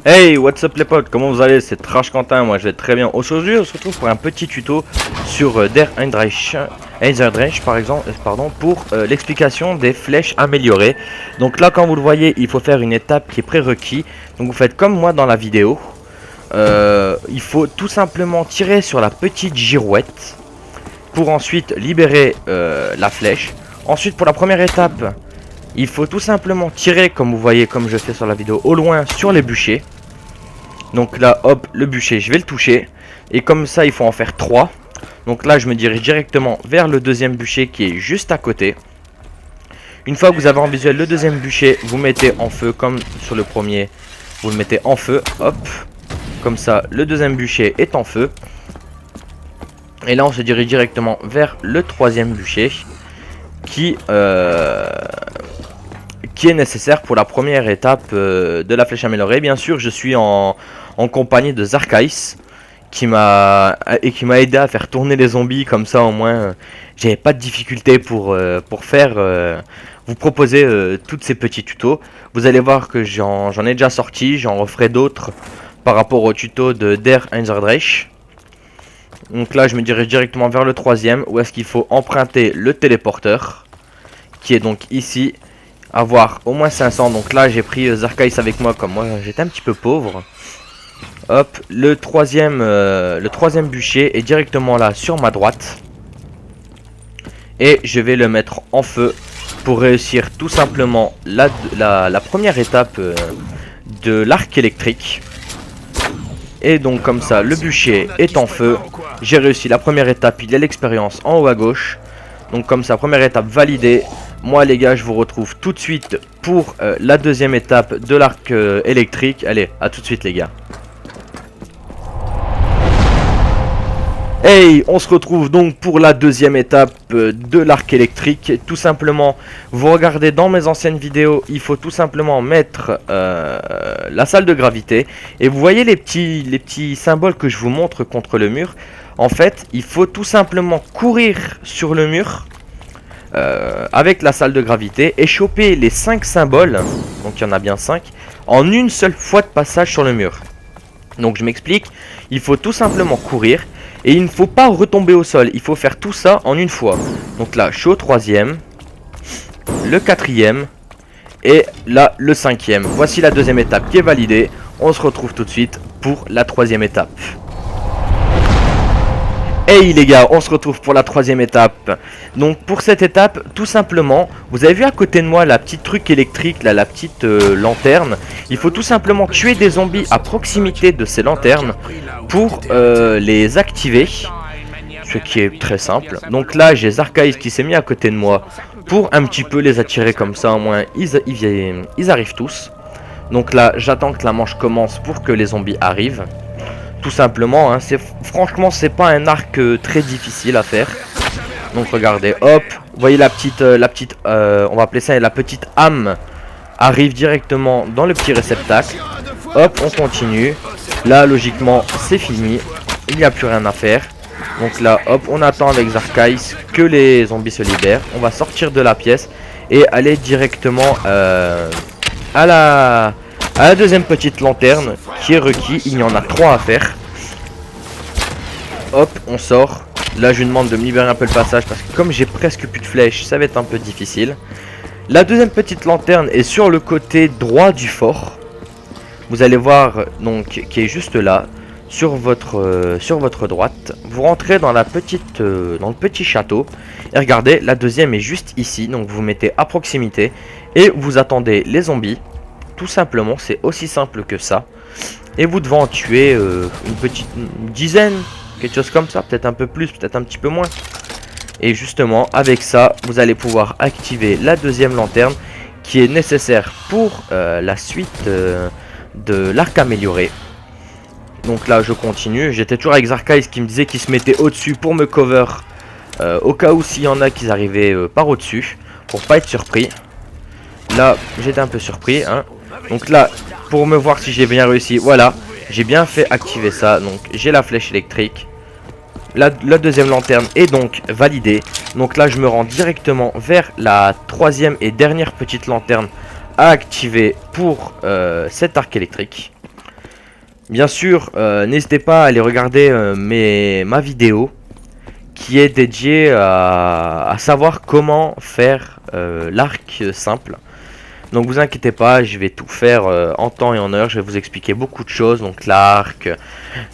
Hey, what's up les potes, comment vous allez? C'est Trash Quentin, moi je vais très bien. Aujourd'hui on se retrouve pour un petit tuto sur Der Einzeldreich par exemple, pour l'explication des flèches améliorées. Donc là, comme vous le voyez, il faut faire une étape qui est prérequis. Donc vous faites comme moi dans la vidéo. Il faut tout simplement tirer sur la petite girouette pour ensuite libérer la flèche. Ensuite, pour la première étape, il faut tout simplement tirer, comme vous voyez, comme je fais sur la vidéo, au loin sur les bûchers. Donc là, hop, le bûcher, je vais le toucher. Et comme ça, il faut en faire 3. Donc là, je me dirige directement vers le deuxième bûcher qui est juste à côté. Une fois que vous avez en visuel le deuxième bûcher, vous mettez en feu comme sur le premier. Vous le mettez en feu, hop. Comme ça, le deuxième bûcher est en feu. Et là, on se dirige directement vers le troisième bûcher qui est nécessaire pour la première étape de la flèche améliorée. Bien sûr, je suis en compagnie de Zarkais qui m'a aidé à faire tourner les zombies. Comme ça, au moins, j'avais pas de difficulté pour vous proposer tous ces petits tutos. Vous allez voir que j'en ai déjà sorti, j'en referai d'autres par rapport au tuto de Der Einzeldreich. Donc là, je me dirige directement vers le troisième, où est-ce qu'il faut emprunter le téléporteur, qui est donc ici. Avoir au moins 500. Donc là, j'ai pris Zarkais avec moi, comme moi j'étais un petit peu pauvre. Hop, le troisième bûcher est directement là sur ma droite. Et je vais le mettre en feu pour réussir tout simplement la première étape de l'arc électrique. Et donc comme ça, le bûcher est en feu. J'ai réussi la première étape, il y a l'expérience en haut à gauche. Donc comme ça, première étape validée. Moi les gars, je vous retrouve tout de suite pour la deuxième étape de l'arc électrique. Allez, à tout de suite les gars. Hey, on se retrouve donc pour la deuxième étape de l'arc électrique. Tout simplement, vous regardez dans mes anciennes vidéos, il faut tout simplement mettre la salle de gravité. Et vous voyez les petits symboles que je vous montre contre le mur. En fait, il faut tout simplement courir sur le mur avec la salle de gravité et choper les 5 symboles, donc il y en a bien 5, en une seule fois de passage sur le mur. Donc je m'explique, il faut tout simplement courir. Et il ne faut pas retomber au sol, il faut faire tout ça en une fois. Donc là, je suis au troisième, le quatrième et là, le cinquième. Voici la deuxième étape qui est validée. On se retrouve tout de suite pour la troisième étape. Hey les gars, on se retrouve pour la troisième étape. Donc pour cette étape, tout simplement, vous avez vu à côté de moi la petite truc électrique, là, la petite lanterne. Il faut tout simplement tuer des zombies à proximité de ces lanternes pour les activer. Ce qui est très simple. Donc là, j'ai Zarkais qui s'est mis à côté de moi pour un petit peu les attirer comme ça. Au moins, ils arrivent tous. Donc là, j'attends que la manche commence pour que les zombies arrivent. Tout simplement, hein, franchement c'est pas un arc très difficile à faire. Donc regardez, hop, vous voyez la petite, on va appeler ça la petite âme arrive directement dans le petit réceptacle. Hop, on continue. Là logiquement c'est fini, il n'y a plus rien à faire. Donc là, hop, on attend avec Zarkais que les zombies se libèrent. On va sortir de la pièce et aller directement à la deuxième petite lanterne qui est requis. Il y en a 3 à faire. Hop, on sort. Là je lui demande de me libérer un peu le passage parce que comme j'ai presque plus de flèches, ça va être un peu difficile. La deuxième petite lanterne est sur le côté droit du fort. Vous allez voir donc qui est juste là sur votre droite. Vous rentrez dans la petite dans le petit château et regardez, la deuxième est juste ici. Donc vous mettez à proximité et vous attendez les zombies. Tout simplement, c'est aussi simple que ça. Et vous devez en tuer une dizaine, quelque chose comme ça, peut-être un peu plus, peut-être un petit peu moins. Et justement, avec ça, vous allez pouvoir activer la deuxième lanterne qui est nécessaire pour la suite de l'arc amélioré. Donc là, je continue. J'étais toujours avec Zarkais qui me disait qu'il se mettait au-dessus pour me cover au cas où s'il y en a qui arrivaient par au-dessus, pour pas être surpris. Là, j'étais un peu surpris, hein. Donc là, pour me voir si j'ai bien réussi, voilà, j'ai bien fait activer ça. Donc j'ai la flèche électrique. La deuxième lanterne est donc validée. Donc là, je me rends directement vers la troisième et dernière petite lanterne à activer pour cet arc électrique. Bien sûr, n'hésitez pas à aller regarder ma vidéo qui est dédiée à savoir comment faire l'arc simple. Donc vous inquiétez pas, je vais tout faire en temps et en heure. Je vais vous expliquer beaucoup de choses, donc l'arc,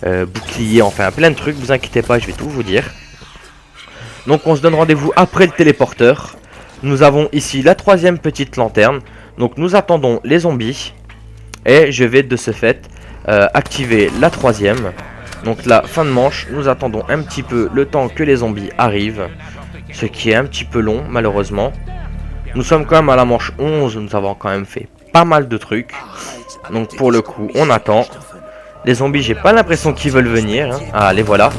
bouclier, enfin plein de trucs. Vous inquiétez pas, je vais tout vous dire. Donc on se donne rendez-vous après le téléporteur. Nous avons ici la troisième petite lanterne. Donc nous attendons les zombies. Et je vais de ce fait activer la troisième. Donc la fin de manche, nous attendons un petit peu le temps que les zombies arrivent. Ce qui est un petit peu long malheureusement. Nous sommes quand même à la manche 11, nous avons quand même fait pas mal de trucs. Donc pour le coup, on attend. Les zombies, j'ai pas l'impression qu'ils veulent venir. Hein. Ah, les voilà.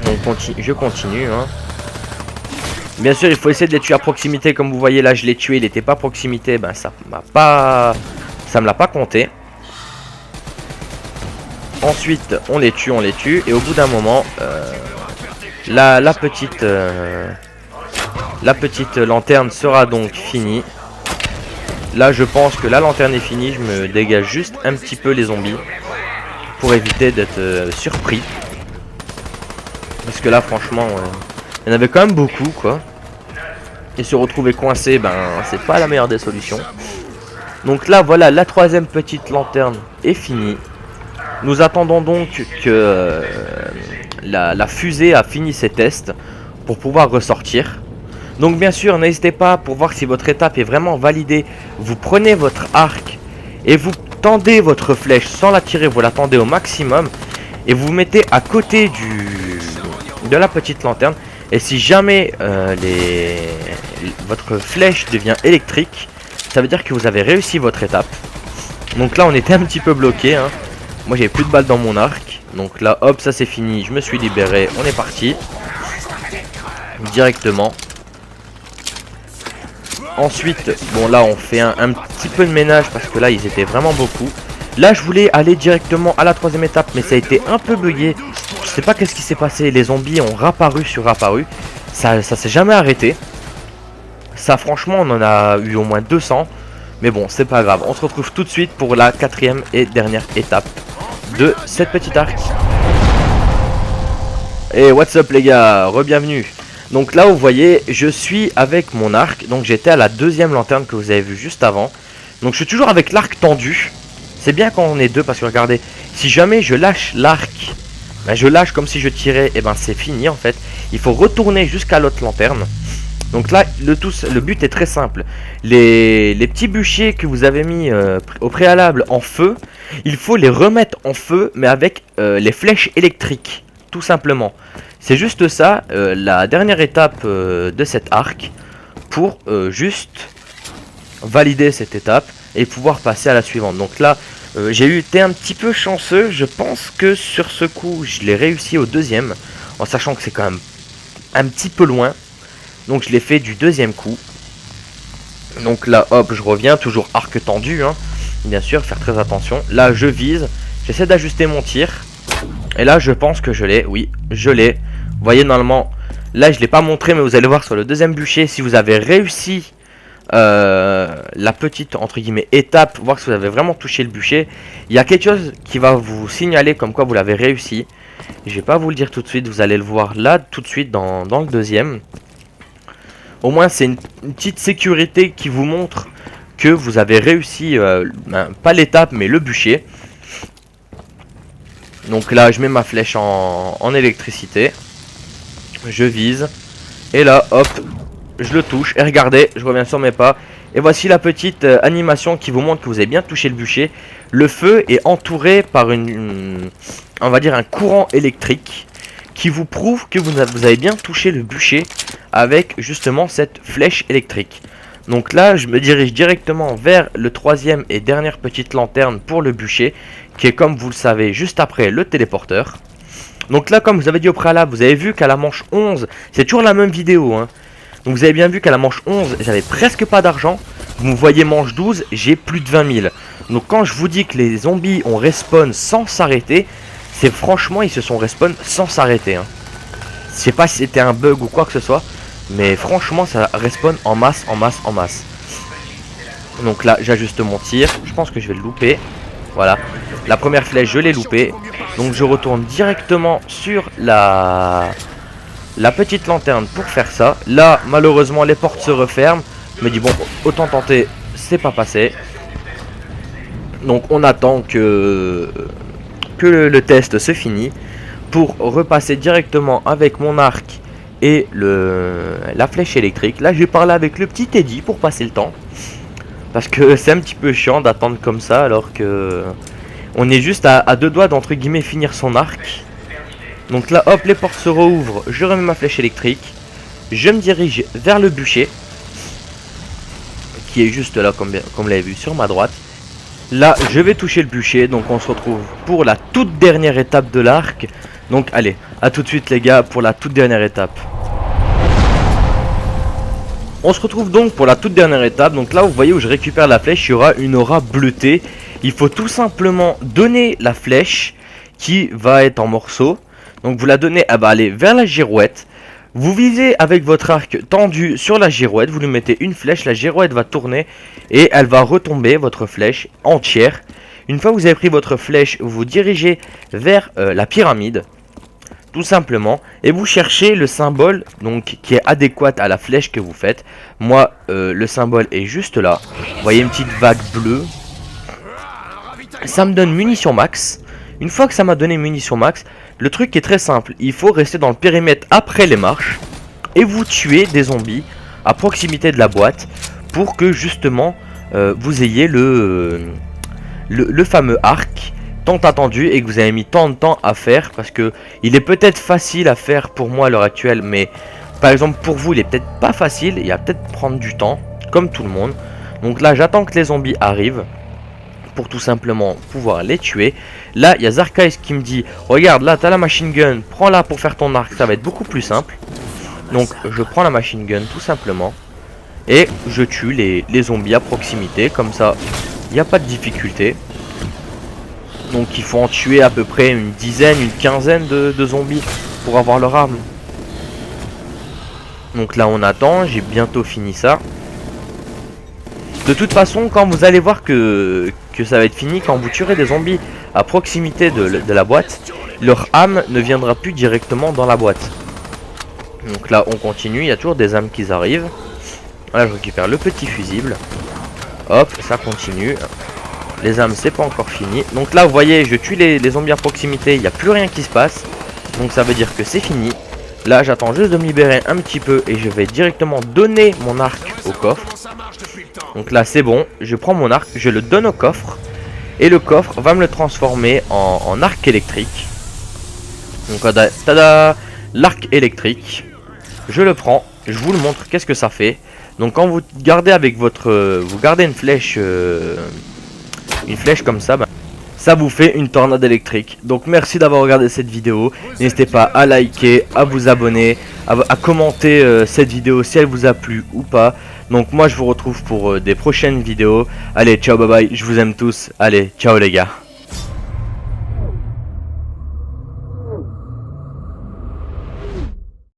Donc je continue. Hein. Bien sûr, il faut essayer de les tuer à proximité. Comme vous voyez là, je l'ai tué, il n'était pas à proximité. Ben ça me l'a pas compté. Ensuite, on les tue. Et au bout d'un moment, la petite lanterne sera donc finie. Là je pense que la lanterne est finie. Je me dégage juste un petit peu les zombies pour éviter d'être surpris. Parce que là franchement il y en avait quand même beaucoup quoi. Et se retrouver coincé, ben c'est pas la meilleure des solutions. Donc là voilà, la troisième petite lanterne est finie. Nous attendons donc que la fusée a fini ses tests pour pouvoir ressortir. Donc bien sûr, n'hésitez pas, pour voir si votre étape est vraiment validée, vous prenez votre arc et vous tendez votre flèche sans la tirer, vous la tendez au maximum et vous vous mettez à côté de la petite lanterne. Et si jamais votre flèche devient électrique, ça veut dire que vous avez réussi votre étape. Donc là on était un petit peu bloqué, hein. Moi j'avais plus de balles dans mon arc. Donc là hop, ça c'est fini, je me suis libéré, on est parti directement. Ensuite, bon là on fait un petit peu de ménage parce que là ils étaient vraiment beaucoup. Là je voulais aller directement à la troisième étape mais ça a été un peu bugué. Je sais pas qu'est-ce qui s'est passé, les zombies ont rapparu sur rapparu. Ça s'est jamais arrêté. Ça franchement on en a eu au moins 200. Mais bon c'est pas grave, on se retrouve tout de suite pour la quatrième et dernière étape de cette petite arc. Et what's up les gars, re-bienvenue. Donc là vous voyez je suis avec mon arc. Donc j'étais à la deuxième lanterne que vous avez vu juste avant. Donc je suis toujours avec l'arc tendu. C'est bien quand on est deux parce que regardez, si jamais je lâche l'arc, ben je lâche comme si je tirais, et ben c'est fini en fait. Il faut retourner jusqu'à l'autre lanterne. Donc là le but est très simple. Les petits bûchers que vous avez mis au préalable en feu, il faut les remettre en feu mais avec les flèches électriques. Tout simplement. C'est juste ça, la dernière étape de cet arc pour juste valider cette étape et pouvoir passer à la suivante. Donc là, j'ai été un petit peu chanceux. Je pense que sur ce coup, je l'ai réussi au deuxième. En sachant que c'est quand même un petit peu loin. Donc je l'ai fait du deuxième coup. Donc là, hop, je reviens. Toujours arc tendu. Hein. Bien sûr, faire très attention. Là, je vise. J'essaie d'ajuster mon tir. Et là, je pense que je l'ai. Oui, je l'ai. Vous voyez, normalement, là, je ne l'ai pas montré, mais vous allez voir sur le deuxième bûcher, si vous avez réussi la petite, entre guillemets, étape, voir si vous avez vraiment touché le bûcher, il y a quelque chose qui va vous signaler comme quoi vous l'avez réussi. Je vais pas vous le dire tout de suite, vous allez le voir là, tout de suite, dans le deuxième. Au moins, c'est une petite sécurité qui vous montre que vous avez réussi, pas l'étape, mais le bûcher. Donc là je mets ma flèche en électricité. Je vise. Et là hop, je le touche. Et regardez, je reviens sur mes pas. Et voici la petite animation qui vous montre que vous avez bien touché le bûcher. Le feu est entouré par on va dire un courant électrique qui vous prouve que vous avez bien touché le bûcher avec justement cette flèche électrique. Donc là je me dirige directement vers le troisième et dernière petite lanterne pour le bûcher, qui est, comme vous le savez, juste après le téléporteur. Donc là, comme vous avez dit au préalable, vous avez vu qu'à la manche 11, c'est toujours la même vidéo, hein. Donc vous avez bien vu qu'à la manche 11, j'avais presque pas d'argent. Vous me voyez manche 12, j'ai plus de 20 000. Donc quand je vous dis que les zombies ont respawn sans s'arrêter, c'est franchement, ils se sont respawn sans s'arrêter, hein. Je sais pas si c'était un bug ou quoi que ce soit, mais franchement, ça respawn en masse, en masse, en masse. Donc là, j'ajuste mon tir. Je pense que je vais le louper. Voilà, la première flèche je l'ai loupée. Donc je retourne directement sur la petite lanterne pour faire ça. Là malheureusement les portes se referment. Je me dis bon, autant tenter, c'est pas passé. Donc on attend que le test se finisse pour repasser directement avec mon arc et la flèche électrique. Là je vais parler avec le petit Teddy pour passer le temps. Parce que c'est un petit peu chiant d'attendre comme ça alors que on est juste à deux doigts d'entre guillemets finir son arc. Donc là hop, les portes se rouvrent, je remets ma flèche électrique. Je me dirige vers le bûcher qui est juste là comme vous l'avez vu sur ma droite. Là je vais toucher le bûcher, donc on se retrouve pour la toute dernière étape de l'arc. Donc allez, à tout de suite les gars pour la toute dernière étape. On se retrouve donc pour la toute dernière étape. Donc là vous voyez où je récupère la flèche, il y aura une aura bleutée. Il faut tout simplement donner la flèche qui va être en morceaux. Donc vous la donnez, elle va aller vers la girouette. Vous visez avec votre arc tendu sur la girouette, vous lui mettez une flèche, la girouette va tourner et elle va retomber votre flèche entière. Une fois que vous avez pris votre flèche, vous vous dirigez vers la pyramide. Tout simplement, et vous cherchez le symbole donc qui est adéquat à la flèche que vous faites. Moi le symbole est juste là. Vous voyez une petite vague bleue. Ça me donne munitions max. Une fois que ça m'a donné munitions max, le truc est très simple. Il faut rester dans le périmètre après les marches et vous tuez des zombies à proximité de la boîte pour que justement vous ayez le fameux arc tant attendu et que vous avez mis tant de temps à faire, parce que il est peut-être facile à faire pour moi à l'heure actuelle, mais par exemple pour vous il est peut-être pas facile, il va peut-être prendre du temps comme tout le monde. Donc là j'attends que les zombies arrivent pour tout simplement pouvoir les tuer. Là il y a Zarkais qui me dit regarde là t'as la machine gun, prends-la pour faire ton arc, ça va être beaucoup plus simple. Donc je prends la machine gun tout simplement et je tue les zombies à proximité, comme ça il n'y a pas de difficulté. Donc il faut en tuer à peu près une dizaine, une quinzaine de zombies pour avoir leur arme. Donc là on attend, j'ai bientôt fini ça. De toute façon quand vous allez voir que ça va être fini, quand vous tuerez des zombies à proximité de la boîte, leur âme ne viendra plus directement dans la boîte. Donc là on continue, il y a toujours des âmes qui arrivent. Là je récupère le petit fusible. Hop, ça continue. Les âmes c'est pas encore fini. Donc là vous voyez je tue les zombies à proximité, il n'y a plus rien qui se passe. Donc ça veut dire que c'est fini. Là j'attends juste de me libérer un petit peu et je vais directement donner mon arc au coffre. Donc là c'est bon, je prends mon arc, je le donne au coffre. Et le coffre va me le transformer en arc électrique. Donc tada, l'arc électrique. Je le prends, je vous le montre qu'est-ce que ça fait. Donc quand vous gardez avec vous gardez une flèche comme ça, ça vous fait une tornade électrique. Donc merci d'avoir regardé cette vidéo. N'hésitez pas à liker, à vous abonner, à commenter cette vidéo si elle vous a plu ou pas. Donc moi je vous retrouve pour des prochaines vidéos. Allez ciao bye bye, je vous aime tous. Allez ciao les gars.